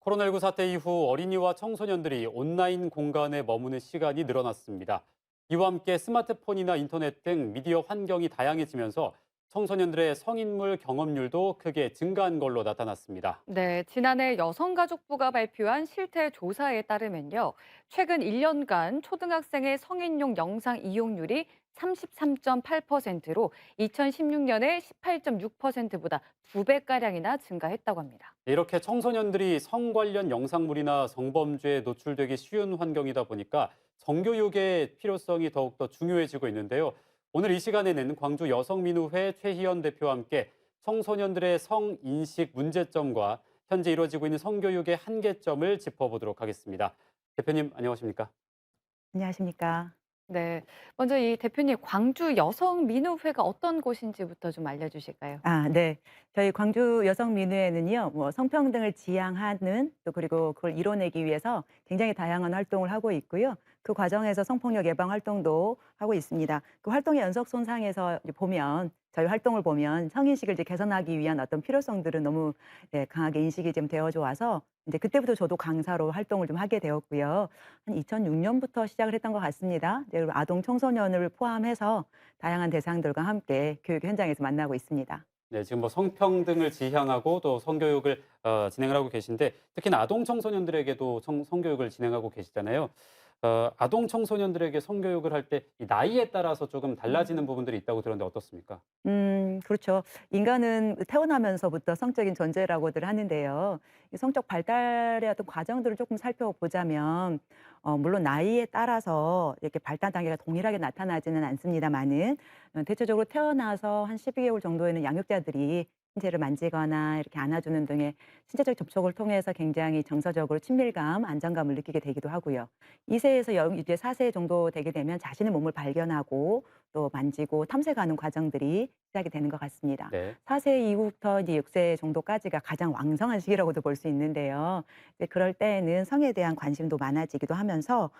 코로나19 사태 이후 어린이와 청소년들이 온라인 공간에 머무는 시간이 늘어났습니다. 이와 함께 스마트폰이나 인터넷 등 미디어 환경이 다양해지면서 청소년들의 성인물 경험률도 크게 증가한 걸로 나타났습니다. 네, 지난해 여성가족부가 발표한 실태 조사에 따르면요. 최근 1년간 초등학생의 성인용 영상 이용률이 33.8%로 2016년에 18.6%보다 2배가량이나 증가했다고 합니다. 이렇게 청소년들이 성 관련 영상물이나 성범죄에 노출되기 쉬운 환경이다 보니까 성교육의 필요성이 더욱더 중요해지고 있는데요. 오늘 이 시간에는 광주 여성민우회 최희연 대표와 함께 청소년들의 성인식 문제점과 현재 이루어지고 있는 성교육의 한계점을 짚어보도록 하겠습니다. 대표님, 안녕하십니까? 안녕하십니까. 네, 먼저 이 대표님 광주 여성민우회가 어떤 곳인지부터 좀 알려주실까요? 네. 저희 광주 여성민우회는요, 성평등을 지향하는 또 그리고 그걸 이뤄내기 위해서 굉장히 다양한 활동을 하고 있고요. 그 과정에서 성폭력 예방 활동도 하고 있습니다. 그 활동의 연속선상에서 이제 보면 저희 활동을 보면 성인식을 이제 개선하기 위한 어떤 필요성들은 너무 강하게 인식이 좀 되어져 와서 이제 그때부터 저도 강사로 활동을 좀 하게 되었고요. 한 2006년부터 시작을 했던 것 같습니다. 이제 아동 청소년을 포함해서 다양한 대상들과 함께 교육 현장에서 만나고 있습니다. 네, 지금 뭐 성평등을 지향하고 또 성교육을 진행을 하고 계신데 특히나 아동 청소년들에게도 성교육을 진행하고 계시잖아요. 아동 청소년들에게 성교육을 할 때 이 나이에 따라서 조금 달라지는 부분들이 있다고 들었는데 어떻습니까? 그렇죠. 인간은 태어나면서부터 성적인 존재라고들 하는데요. 이 성적 발달의 어떤 과정들을 조금 살펴보자면 물론 나이에 따라서 이렇게 발달 단계가 동일하게 나타나지는 않습니다만은 대체적으로 태어나서 한 12개월 정도에는 양육자들이 신체를 만지거나 이렇게 안아주는 등의 신체적 접촉을 통해서 굉장히 정서적으로 친밀감, 안정감을 느끼게 되기도 하고요. 2세에서 이제 4세 정도 되게 되면 자신의 몸을 발견하고 또 만지고 탐색하는 과정들이 시작이 되는 것 같습니다. 네. 4세 이후부터 이제 6세 정도까지가 가장 왕성한 시기라고도 볼 수 있는데요. 이제 그럴 때에는 성에 대한 관심도 많아지기도 하면서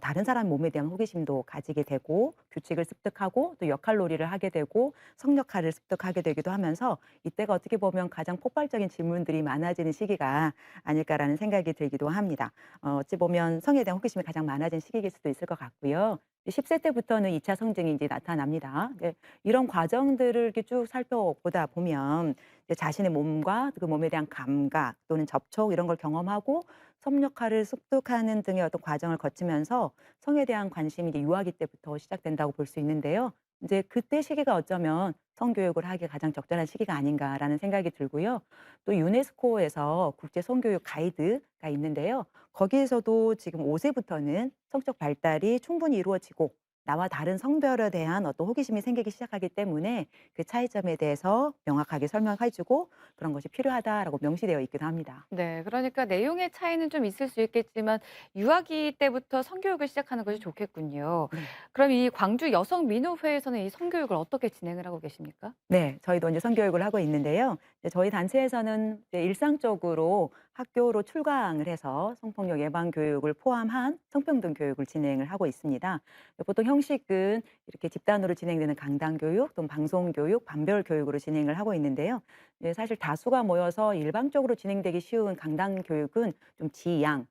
다른 사람 몸에 대한 호기심도 가지게 되고 규칙을 습득하고 또 역할놀이를 하게 되고 성 역할을 습득하게 되기도 하면서 이때가 어떻게 보면 가장 폭발적인 질문들이 많아지는 시기가 아닐까라는 생각이 들기도 합니다. 어찌 보면 성에 대한 호기심이 가장 많아진 시기일 수도 있을 것 같고요. 10세 때부터는 2차 성징이 이제 나타납니다. 네, 이런 과정들을 이렇게 쭉 살펴보다 보면 이제 자신의 몸과 그 몸에 대한 감각 또는 접촉 이런 걸 경험하고 성 역할을 습득하는 등의 어떤 과정을 거치면서 성에 대한 관심이 이제 유아기 때부터 시작된다고 볼 수 있는데요. 이제 그때 시기가 어쩌면 성교육을 하기에 가장 적절한 시기가 아닌가라는 생각이 들고요. 또 유네스코에서 국제 성교육 가이드가 있는데요. 거기에서도 지금 5세부터는 성적 발달이 충분히 이루어지고 나와 다른 성별에 대한 어떤 호기심이 생기기 시작하기 때문에 그 차이점에 대해서 명확하게 설명해 주고 그런 것이 필요하다라고 명시되어 있기도 합니다. 네, 그러니까 내용의 차이는 좀 있을 수 있겠지만 유아기 때부터 성교육을 시작하는 것이 좋겠군요. 네. 그럼 이 광주 여성민우회에서는 이 성교육을 어떻게 진행을 하고 계십니까? 네. 저희도 이제 성교육을 하고 있는데요. 이제 저희 단체에서는 이제 일상적으로 학교로 출강을 해서 성폭력 예방 교육을 포함한 성평등 교육을 진행을 하고 있습니다. 보통 형식은 이렇게 집단으로 진행되는 강당 교육 또는 방송 교육, 반별 교육으로 진행을 하고 있는데요. 사실 다수가 모여서 일방적으로 진행되기 쉬운 강당 교육은 좀 지양하는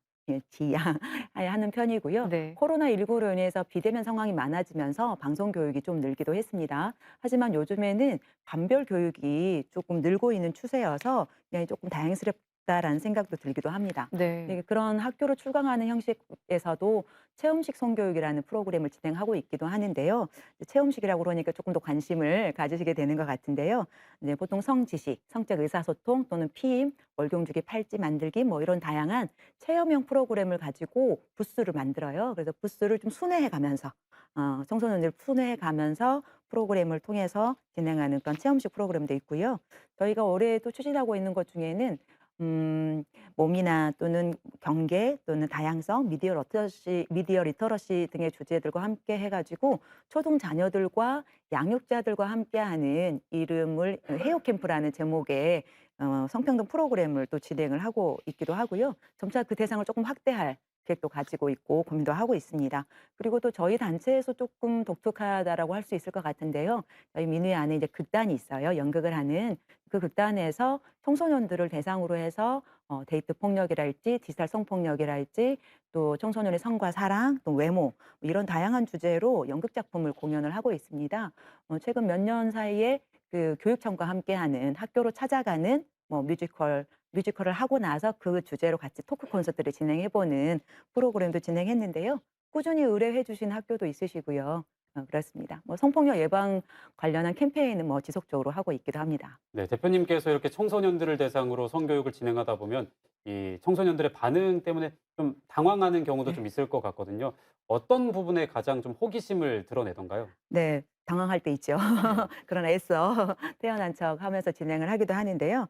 편이고요. 네. 코로나19로 인해서 비대면 상황이 많아지면서 방송 교육이 좀 늘기도 했습니다. 하지만 요즘에는 반별 교육이 조금 늘고 있는 추세여서 그냥 조금 다행스럽다라는 생각도 들기도 합니다. 네. 네, 그런 학교로 출강하는 형식에서도 체험식 성교육이라는 프로그램을 진행하고 있기도 하는데요. 체험식이라고 그러니까 조금 더 관심을 가지시게 되는 것 같은데요. 네, 보통 성지식, 성적 의사소통 또는 피임, 월경주기 팔찌 만들기 뭐 이런 다양한 체험형 프로그램을 가지고 부스를 만들어요. 그래서 부스를 좀 순회해 가면서 청소년들 순회해 가면서 프로그램을 통해서 진행하는 그런 체험식 프로그램도 있고요. 저희가 올해 또 추진하고 있는 것 중에는 몸이나 또는 경계 또는 다양성, 미디어 리터러시 등의 주제들과 함께 해 가지고 초등 자녀들과 양육자들과 함께하는 이름을 헤어 캠프라는 제목의 성평등 프로그램을 또 진행을 하고 있기도 하고요. 점차 그 대상을 조금 확대할 계획도 가지고 있고 고민도 하고 있습니다. 그리고 또 저희 단체에서 조금 독특하다라고 할 수 있을 것 같은데요. 저희 민회 안에 이제 극단이 있어요. 연극을 하는 그 극단에서 청소년들을 대상으로 해서 데이트 폭력이랄지 디지털 성폭력이랄지 또 청소년의 성과 사랑 또 외모 뭐 이런 다양한 주제로 연극 작품을 공연을 하고 있습니다. 최근 몇 년 사이에 그 교육청과 함께하는 학교로 찾아가는 뭐 뮤지컬을 하고 나서 그 주제로 같이 토크 콘서트를 진행해보는 프로그램도 진행했는데요. 꾸준히 의뢰해 주신 학교도 있으시고요. 그렇습니다. 뭐 성폭력 예방 관련한 캠페인은 뭐 지속적으로 하고 있기도 합니다. 네, 대표님께서 이렇게 청소년들을 대상으로 성교육을 진행하다 보면 이 청소년들의 반응 때문에 좀 당황하는 경우도 좀 있을 것 같거든요. 어떤 부분에 가장 좀 호기심을 드러내던가요? 네. 당황할 때 있죠. 그러나 애써 태어난 척 하면서 진행을 하기도 하는데요.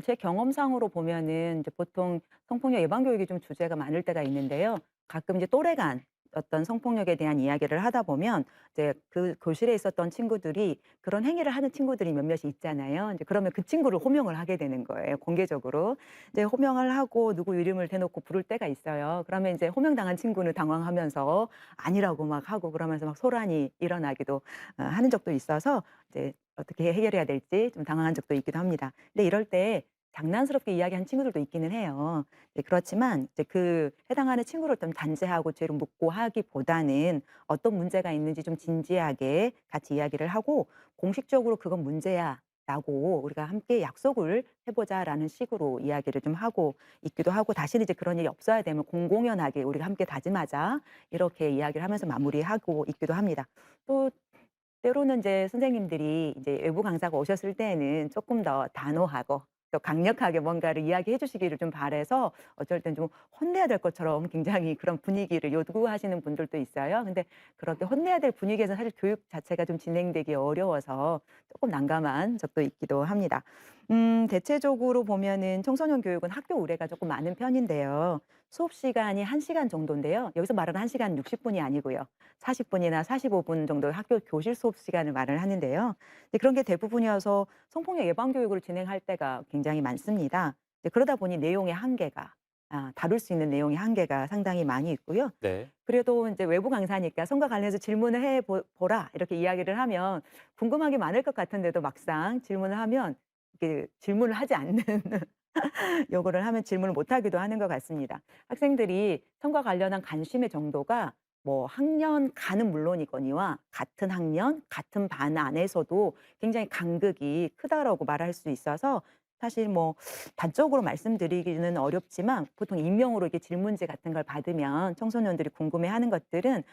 제 경험상으로 보면은 이제 보통 성폭력 예방 교육이 좀 주제가 많을 때가 있는데요. 가끔 이제 또래 간 어떤 성폭력에 대한 이야기를 하다 보면 이제 그 교실에 있었던 친구들이 그런 행위를 하는 친구들이 몇몇이 있잖아요. 이제 그러면 그 친구를 호명을 하게 되는 거예요. 공개적으로. 이제 호명을 하고 누구 이름을 대놓고 부를 때가 있어요. 그러면 이제 호명당한 친구는 당황하면서 아니라고 막 하고 그러면서 막 소란이 일어나기도 하는 적도 있어서 이제 어떻게 해결해야 될지 좀 당황한 적도 있기도 합니다. 근데 이럴 때 장난스럽게 이야기한 친구들도 있기는 해요. 네, 그렇지만 이제 그 해당하는 친구를 좀 단죄하고 죄를 묻고 하기보다는 어떤 문제가 있는지 좀 진지하게 같이 이야기를 하고 공식적으로 그건 문제야. 라고 우리가 함께 약속을 해보자라는 식으로 이야기를 좀 하고 있기도 하고 다시는 이제 그런 일이 없어야 되면 공공연하게 우리가 함께 다짐하자 이렇게 이야기를 하면서 마무리하고 있기도 합니다. 또 때로는 이제 선생님들이 이제 외부 강사가 오셨을 때에는 조금 더 단호하고 또 강력하게 뭔가를 이야기해 주시기를 좀 바라서 어쩔 땐 좀 혼내야 될 것처럼 굉장히 그런 분위기를 요구하시는 분들도 있어요. 근데 그렇게 혼내야 될 분위기에서 사실 교육 자체가 좀 진행되기 어려워서 조금 난감한 적도 있기도 합니다. 대체적으로 보면은 청소년 교육은 학교 의뢰가 조금 많은 편인데요. 수업 시간이 1시간 정도인데요. 여기서 말하는 1시간 60분이 아니고요. 40분이나 45분 정도의 학교 교실 수업 시간을 말을 하는데요. 이제 그런 게 대부분이어서 성폭력 예방 교육을 진행할 때가 굉장히 많습니다. 이제 그러다 보니 내용의 한계가 다룰 수 있는 내용의 한계가 상당히 많이 있고요. 네. 그래도 이제 외부 강사니까 성과 관련해서 질문을 보라 이렇게 이야기를 하면 궁금한 게 많을 것 같은데도 막상 질문을 하면 이게 질문을 하지 않는 요구를 하면 질문을 못 하기도 하는 것 같습니다. 학생들이 성과 관련한 관심의 정도가 뭐 학년 간은 물론이거니와 같은 학년, 같은 반 안에서도 굉장히 간극이 크다라고 말할 수 있어서 사실 뭐 단적으로 말씀드리기는 어렵지만 보통 익명으로 이렇게 질문지 같은 걸 받으면 청소년들이 궁금해하는 것들은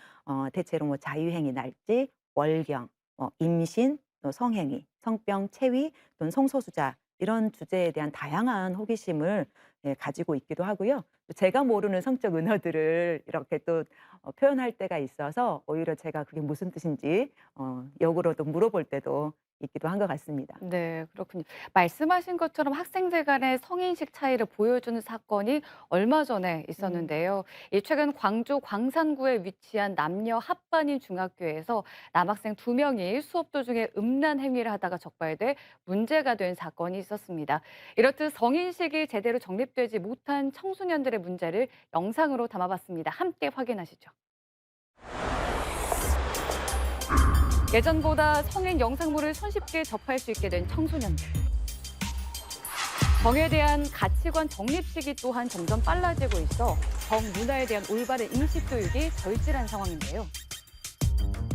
대체로 뭐 자유행위 날지, 월경, 임신, 또 성행위, 성병, 체위 또는 성소수자 이런 주제에 대한 다양한 호기심을 예, 가지고 있기도 하고요. 또 제가 모르는 성적 은어들을 이렇게 또 표현할 때가 있어서 오히려 제가 그게 무슨 뜻인지 역으로도 물어볼 때도 있기도 한 것 같습니다. 네, 그렇군요. 말씀하신 것처럼 학생들 간의 성인식 차이를 보여주는 사건이 얼마 전에 있었는데요. 이 최근 광주 광산구에 위치한 남녀 합반인 중학교에서 남학생 2명이 수업 도중에 음란 행위를 하다가 적발돼 문제가 된 사건이 있었습니다. 이렇듯 성인식이 제대로 정립되지 못한 청소년들의 문제를 영상으로 담아봤습니다. 함께 확인하시죠. 예전보다 성인 영상물을 손쉽게 접할 수 있게 된 청소년들. 정에 대한 가치관 정립식이 또한 점점 빨라지고 있어 정문화에 대한 올바른 인식 교육이 절실한 상황인데요.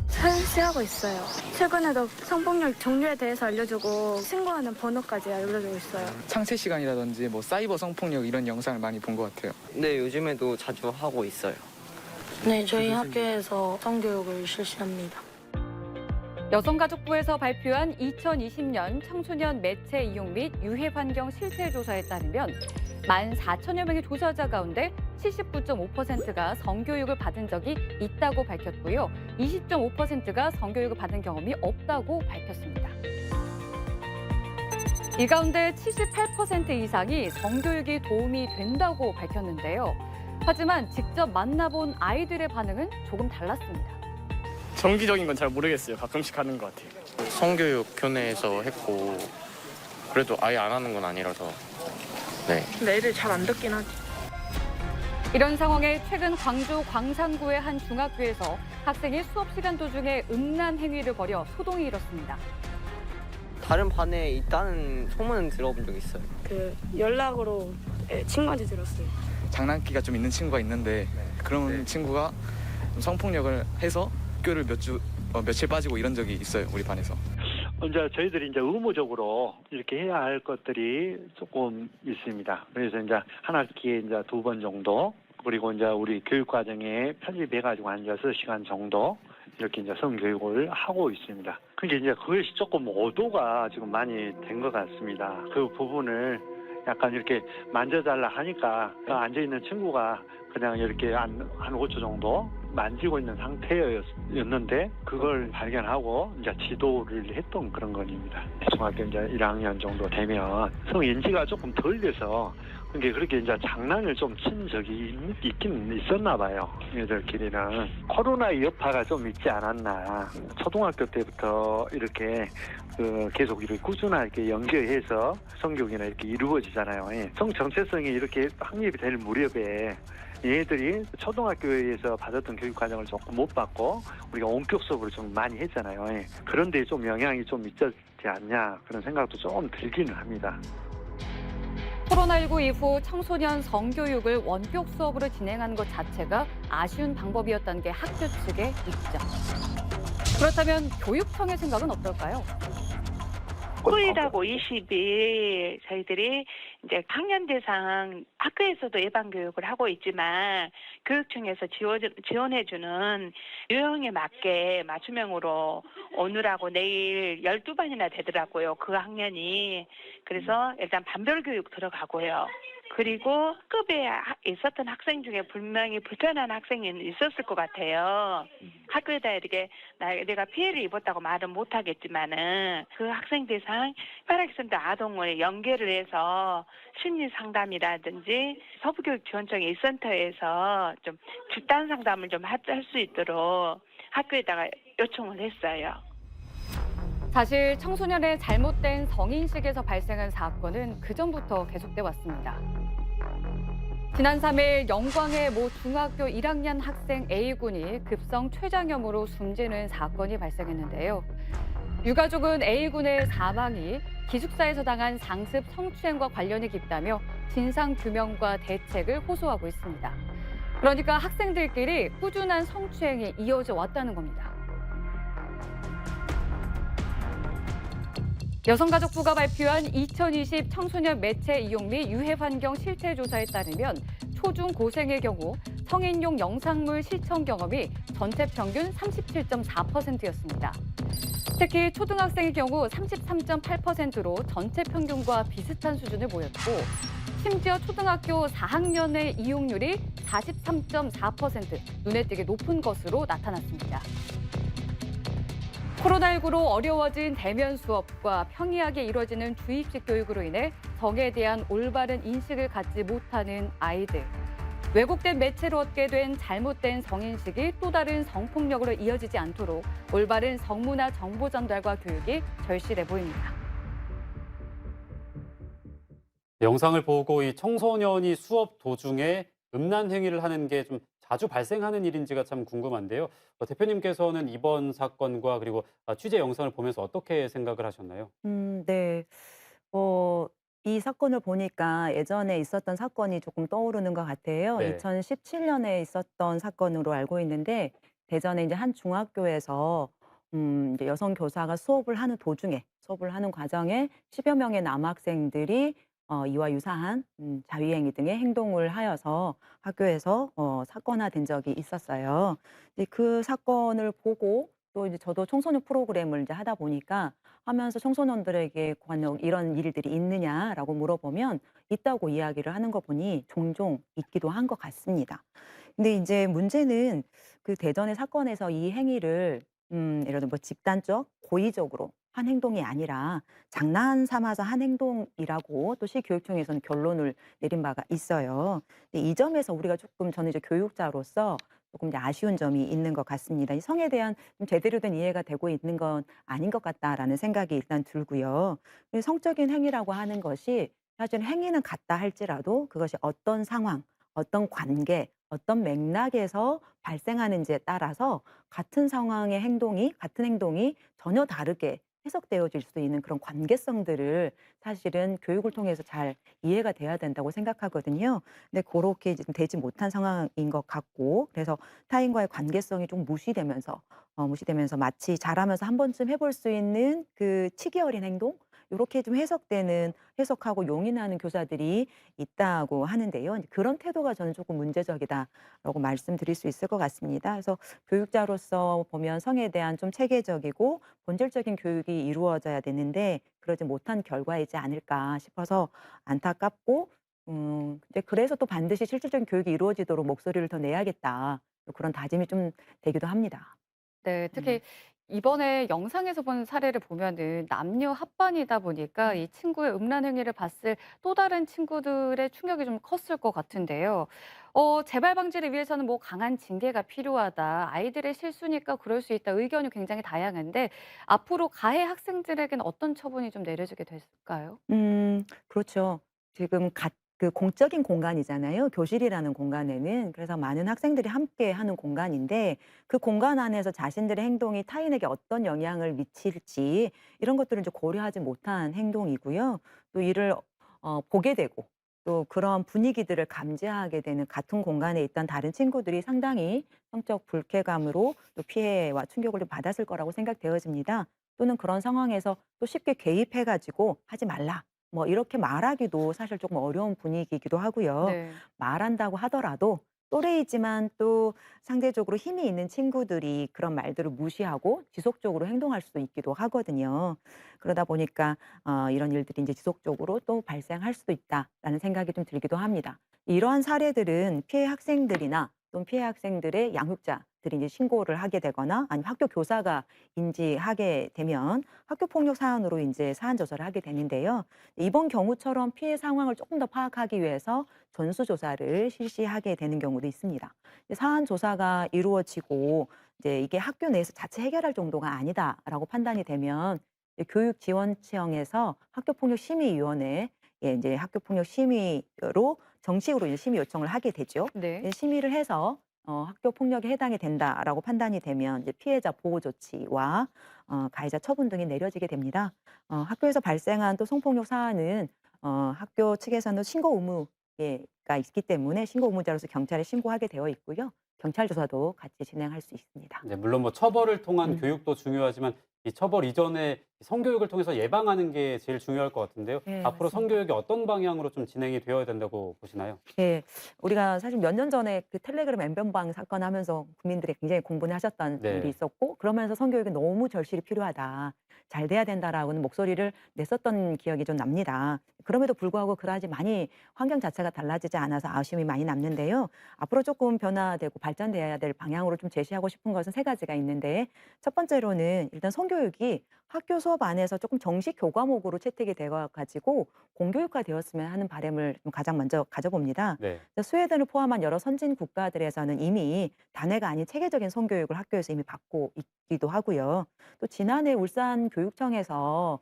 사용하고 있어요. 최근에도 성폭력 종류에 대해서 알려주고 신고하는 번호까지 알려주고 있어요. 창세 시간이라든지 뭐 사이버 성폭력 이런 영상을 많이 본 것 같아요. 네, 요즘에도 자주 하고 있어요. 네, 저희 학교에서 성교육을 실시합니다. 여성가족부에서 발표한 2020년 청소년 매체 이용 및 유해 환경 실태 조사에 따르면 14,000여 명의 조사자 가운데 79.5%가 성교육을 받은 적이 있다고 밝혔고요. 20.5%가 성교육을 받은 경험이 없다고 밝혔습니다. 이 가운데 78% 이상이 성교육이 도움이 된다고 밝혔는데요. 하지만 직접 만나본 아이들의 반응은 조금 달랐습니다. 정기적인 건 잘 모르겠어요. 가끔씩 하는 것 같아요. 성교육 교내에서 했고 그래도 아예 안 하는 건 아니라서. 네. 근데 애들 잘 안 듣긴 하지. 이런 상황에 최근 광주 광산구의 한 중학교에서 학생이 수업 시간 도중에 음란 행위를 벌여 소동이 일었습니다. 다른 반에 있다는 소문은 들어본 적 있어요. 그 연락으로 친구한테 들었어요. 장난기가 좀 있는 친구가 있는데 그런 친구가 좀 성폭력을 해서 학교를 며칠 빠지고 이런 적이 있어요, 우리 반에서. 이제 저희들이 이제 의무적으로 이렇게 해야 할 것들이 조금 있습니다. 그래서 이제 한 학기에 이제 2번 정도, 그리고 이제 우리 교육 과정에 편집해가지고 한 6시간 정도 이렇게 이제 성교육을 하고 있습니다. 그게 이제 그것이 조금 오도가 지금 많이 된 것 같습니다. 그 부분을 약간 이렇게 만져달라 하니까 그 앉아있는 친구가 그냥 이렇게 한 5초 정도 만지고 있는 상태였는데 그걸 발견하고 이제 지도를 했던 그런 겁니다. 중학교 이제 1학년 정도 되면 성인지가 조금 덜 돼서 그렇게 이제 장난을 좀 친 적이 있긴 있었나 봐요. 얘들끼리는 코로나의 여파가 좀 있지 않았나. 초등학교 때부터 이렇게 계속 이렇게 꾸준하게 연계해서 성교육이나 이렇게 이루어지잖아요. 성 정체성이 이렇게 확립이 될 무렵에 얘네들이 초등학교에서 받았던 교육 과정을 조금 못 받고 우리가 원격 수업으로 좀 많이 했잖아요. 그런데 좀 영향이 좀 있었지 않냐 그런 생각도 좀 들기는 합니다. 코로나19 이후 청소년 성교육을 원격 수업으로 진행하는 것 자체가 아쉬운 방법이었다는 게 학교 측의 입장. 그렇다면 교육청의 생각은 어떨까요? 9일하고 20일 저희들이 이제 학년 대상 학교에서도 예방 교육을 하고 있지만 교육청에서 지원해주는 유형에 맞게 맞춤형으로 오늘하고 내일 12반이나 되더라고요. 그 학년이. 그래서 일단 반별 교육 들어가고요. 그리고 급에 있었던 학생 중에 분명히 불편한 학생이 있었을 것 같아요. 학교에다 이렇게 내가 피해를 입었다고 말은 못하겠지만은 그 학생 대상 혈액센터 아동을 연계를 해서 심리 상담이라든지 서부교육지원청 1센터에서 좀 집단 상담을 좀 할 수 있도록 학교에다가 요청을 했어요. 사실 청소년의 잘못된 성인식에서 발생한 사건은 그전부터 계속돼 왔습니다. 지난 3일 영광의 모 중학교 1학년 학생 A군이 급성 췌장염으로 숨지는 사건이 발생했는데요. 유가족은 A군의 사망이 기숙사에서 당한 상습 성추행과 관련이 깊다며 진상규명과 대책을 호소하고 있습니다. 그러니까 학생들끼리 꾸준한 성추행이 이어져 왔다는 겁니다. 여성가족부가 발표한 2020 청소년 매체 이용 및 유해 환경 실태 조사에 따르면 초중고생의 경우 성인용 영상물 시청 경험이 전체 평균 37.4%였습니다. 특히 초등학생의 경우 33.8%로 전체 평균과 비슷한 수준을 보였고 심지어 초등학교 4학년의 이용률이 43.4%, 눈에 띄게 높은 것으로 나타났습니다. 코로나19로 어려워진 대면 수업과 평이하게 이루어지는 주입식 교육으로 인해 성에 대한 올바른 인식을 갖지 못하는 아이들. 왜곡된 매체로 얻게 된 잘못된 성인식이 또 다른 성폭력으로 이어지지 않도록 올바른 성문화 정보 전달과 교육이 절실해 보입니다. 영상을 보고 이 청소년이 수업 도중에 음란 행위를 하는 게 좀 자주 발생하는 일인지가 참 궁금한데요. 대표님께서는 이번 사건과 그리고 취재 영상을 보면서 어떻게 생각을 하셨나요? 네. 이 사건을 보니까 예전에 있었던 사건이 조금 떠오르는 것 같아요. 네. 2017년에 있었던 사건으로 알고 있는데 대전의 이제 한 중학교에서 이제 여성 교사가 수업을 하는 과정에 10여 명의 남학생들이 이와 유사한 자위행위 등의 행동을 하여서 학교에서 사건화된 적이 있었어요. 이제 그 사건을 보고 또 이제 저도 청소년 프로그램을 이제 하다 보니까 하면서 청소년들에게 관련 이런 일들이 있느냐라고 물어보면 있다고 이야기를 하는 거 보니 종종 있기도 한 것 같습니다. 근데 이제 문제는 그 대전의 사건에서 이 행위를 예를 들어 뭐 집단적, 고의적으로 한 행동이 아니라 장난 삼아서 한 행동이라고 또 시교육청에서는 결론을 내린 바가 있어요. 근데 이 점에서 우리가 조금 저는 이제 교육자로서 조금 이제 아쉬운 점이 있는 것 같습니다. 이 성에 대한 좀 제대로 된 이해가 되고 있는 건 아닌 것 같다라는 생각이 일단 들고요. 그리고 성적인 행위라고 하는 것이 사실 행위는 같다 할지라도 그것이 어떤 상황, 어떤 관계, 어떤 맥락에서 발생하는지에 따라서 같은 상황의 행동이, 같은 행동이 전혀 다르게 해석되어질 수 있는 그런 관계성들을 사실은 교육을 통해서 잘 이해가 돼야 된다고 생각하거든요. 근데 그렇게 이제 좀 되지 못한 상황인 것 같고, 그래서 타인과의 관계성이 좀 무시되면서 마치 잘하면서 한 번쯤 해볼 수 있는 그 치기 어린 행동? 요렇게 좀 해석하고 용인하는 교사들이 있다고 하는데요. 이제 그런 태도가 저는 조금 문제적이다라고 말씀드릴 수 있을 것 같습니다. 그래서 교육자로서 보면 성에 대한 좀 체계적이고 본질적인 교육이 이루어져야 되는데 그러지 못한 결과이지 않을까 싶어서 안타깝고, 근데 그래서 또 반드시 실질적인 교육이 이루어지도록 목소리를 더 내야겠다. 그런 다짐이 좀 되기도 합니다. 네. 음. 특히 이번에 영상에서 본 사례를 보면은 남녀 합반이다 보니까 이 친구의 음란 행위를 봤을 또 다른 친구들의 충격이 좀 컸을 것 같은데요. 재발 방지를 위해서는 뭐 강한 징계가 필요하다. 아이들의 실수니까 그럴 수 있다. 의견이 굉장히 다양한데 앞으로 가해 학생들에게는 어떤 처분이 좀 내려지게 됐을까요? 그렇죠. 지금 그 공적인 공간이잖아요, 교실이라는 공간에는. 그래서 많은 학생들이 함께 하는 공간인데 그 공간 안에서 자신들의 행동이 타인에게 어떤 영향을 미칠지 이런 것들을 이제 고려하지 못한 행동이고요. 또 이를 보게 되고 또 그런 분위기들을 감지하게 되는 같은 공간에 있던 다른 친구들이 상당히 성적 불쾌감으로 또 피해와 충격을 좀 받았을 거라고 생각되어집니다. 또는 그런 상황에서 또 쉽게 개입해 가지고 "하지 말라." 뭐 이렇게 말하기도 사실 조금 어려운 분위기이기도 하고요. 네. 말한다고 하더라도 또래이지만 또 상대적으로 힘이 있는 친구들이 그런 말들을 무시하고 지속적으로 행동할 수도 있기도 하거든요. 그러다 보니까 이런 일들이 이제 지속적으로 또 발생할 수도 있다라는 생각이 좀 들기도 합니다. 이러한 사례들은 피해 학생들이나 또는 피해 학생들의 양육자들이 이제 신고를 하게 되거나 아니면 학교 교사가 인지하게 되면 학교 폭력 사안으로 이제 사안 조사를 하게 되는데요. 이번 경우처럼 피해 상황을 조금 더 파악하기 위해서 전수조사를 실시하게 되는 경우도 있습니다. 사안 조사가 이루어지고 이제 이게 학교 내에서 자체 해결할 정도가 아니다라고 판단이 되면 이제 교육지원청에서 학교폭력심의위원회에 이제 학교폭력심의로 정식으로 이제 심의 요청을 하게 되죠. 네. 심의를 해서 학교 폭력에 해당이 된다라고 판단이 되면 이제 피해자 보호 조치와 가해자 처분 등이 내려지게 됩니다. 학교에서 발생한 또 성폭력 사안은 학교 측에서는 신고 의무가 있기 때문에 신고 의무자로서 경찰에 신고하게 되어 있고요. 경찰 조사도 같이 진행할 수 있습니다. 네, 물론 뭐 처벌을 통한 음. 교육도 중요하지만 이 처벌 이전에 성교육을 통해서 예방하는 게 제일 중요할 것 같은데요. 네, 앞으로 맞습니다. 성교육이 어떤 방향으로 좀 진행이 되어야 된다고 보시나요? 예. 우리가 사실 몇 년 전에 그 텔레그램 N변방 사건 하면서 국민들이 굉장히 공분을 하셨던 일이 네. 있었고 그러면서 "성교육이 너무 절실히 필요하다. 잘 돼야 된다."라고는 목소리를 냈었던 기억이 좀 납니다. 그럼에도 불구하고 그다지 많이 환경 자체가 달라지지 않아서 아쉬움이 많이 남는데요. 앞으로 조금 변화되고 발전돼야 될 방향으로 좀 제시하고 싶은 것은 세 가지가 있는데 첫 번째로는 일단 성교육이 학교 수업 안에서 조금 정식 교과목으로 채택이 되어 가지고 공교육화되었으면 하는 바람을 좀 가장 먼저 가져봅니다. 네. 스웨덴을 포함한 여러 선진 국가들에서는 이미 단회가 아닌 체계적인 성교육을 학교에서 이미 받고 있기도 하고요. 또 지난해 울산교육청에서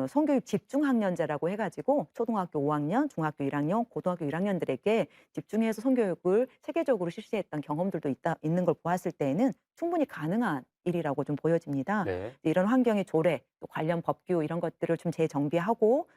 성교육 집중학년제라고 해가지고 초등학교 5학년, 중학교 1학년, 고등학교 1학년들에게 집중해서 성교육을 체계적으로 실시했던 경험들도 있는 걸 보았을 때에는 충분히 가능한 일이라고 좀 보여집니다. 네. 이런 환경의 조례, 또 관련 법규 이런 것들을 좀 정비하고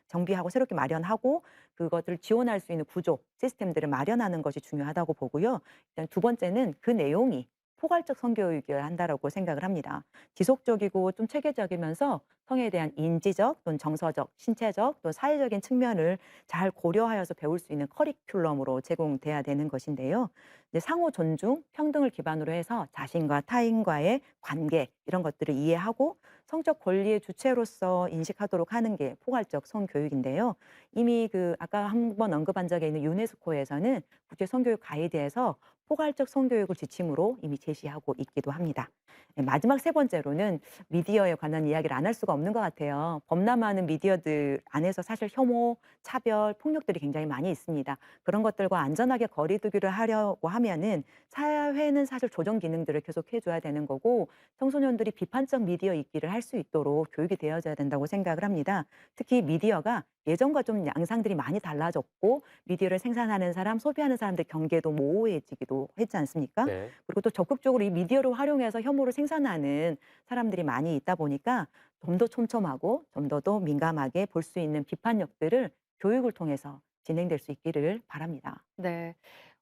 새롭게 마련하고 그것들을 지원할 수 있는 구조, 시스템들을 마련하는 것이 중요하다고 보고요. 일단 두 번째는 그 내용이 포괄적 성교육이어야 한다라고 생각을 합니다. 지속적이고 좀 체계적이면서 성에 대한 인지적 또는 정서적, 신체적 또 사회적인 측면을 잘 고려하여서 배울 수 있는 커리큘럼으로 제공돼야 되는 것인데요. 이제 상호 존중, 평등을 기반으로 해서 자신과 타인과의 관계 이런 것들을 이해하고 성적 권리의 주체로서 인식하도록 하는 게 포괄적 성교육인데요. 이미 그 아까 한번 언급한 적이 있는 유네스코에서는 국제 성교육 가이드에서 포괄적 성교육을 지침으로 이미 제시하고 있기도 합니다. 마지막 세 번째로는 미디어에 관한 이야기를 안 할 수가 없는 없는 것 같아요. 범람하는 미디어들 안에서 사실 혐오, 차별, 폭력들이 굉장히 많이 있습니다. 그런 것들과 안전하게 거리두기를 하려고 하면은 사회는 사실 조정 기능들을 계속 해줘야 되는 거고 청소년들이 비판적 미디어 읽기를 할 수 있도록 교육이 되어져야 된다고 생각을 합니다. 특히 미디어가 예전과 좀 양상들이 많이 달라졌고 미디어를 생산하는 사람, 소비하는 사람들 경계도 모호해지기도 했지 않습니까? 네. 그리고 또 적극적으로 이 미디어를 활용해서 혐오를 생산하는 사람들이 많이 있다 보니까 좀 더 촘촘하고 좀 더 민감하게 볼 수 있는 비판력들을 교육을 통해서 진행될 수 있기를 바랍니다. 네.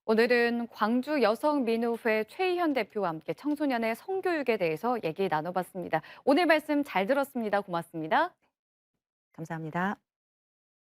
오늘은 광주 여성민우회 최희현 대표와 함께 청소년의 성교육에 대해서 얘기 나눠봤습니다. 오늘 말씀 잘 들었습니다. 고맙습니다. 감사합니다.